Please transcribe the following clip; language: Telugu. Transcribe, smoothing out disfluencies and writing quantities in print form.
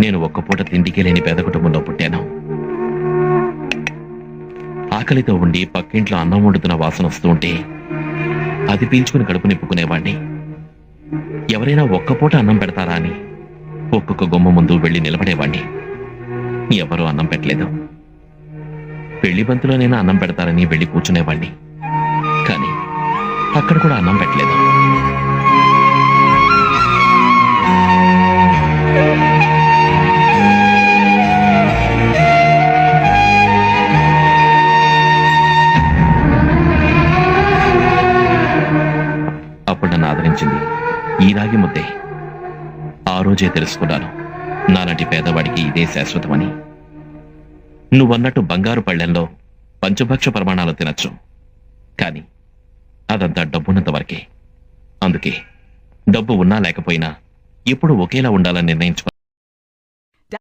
నేను ఒక్క పూట తిండికి లేని పేద కుటుంబంలో పుట్టాను. ఆకలితో ఉండి పక్కింట్లో అన్నం వండుతున్న వాసన వస్తూ ఉంటే అది పీల్చుకుని కడుపు నింపుకునేవాణ్ణి. ఎవరైనా ఒక్క పూట అన్నం పెడతారా అని ఒక్కొక్క గుమ్మ ముందు వెళ్లి నిలబడేవాణ్ణి. ఎవరూ అన్నం పెట్టలేదు. పెళ్లి బంతిలోనైనా అన్నం పెడతారని వెళ్లి కూర్చునేవాణ్ణి. కానీ అక్కడ కూడా అన్నం పెట్టలేదు. అప్పుడు నన్ను ఆదరించింది ఈ రాగి ముద్దే. ఆ రోజే తెలుసుకున్నాను నాలాంటి పేదవాడికి ఇదే శాశ్వతమని. నువ్వన్నట్టు బంగారు పళ్ళెంలో పంచభక్ష ప్రమాణాలు తినచ్చు, కానీ అదంతా డబ్బున్నంత వరకే. అందుకే డబ్బు ఉన్నా లేకపోయినా ఎప్పుడు ఒకేలా ఉండాలని నిర్ణయించుకున్నాను.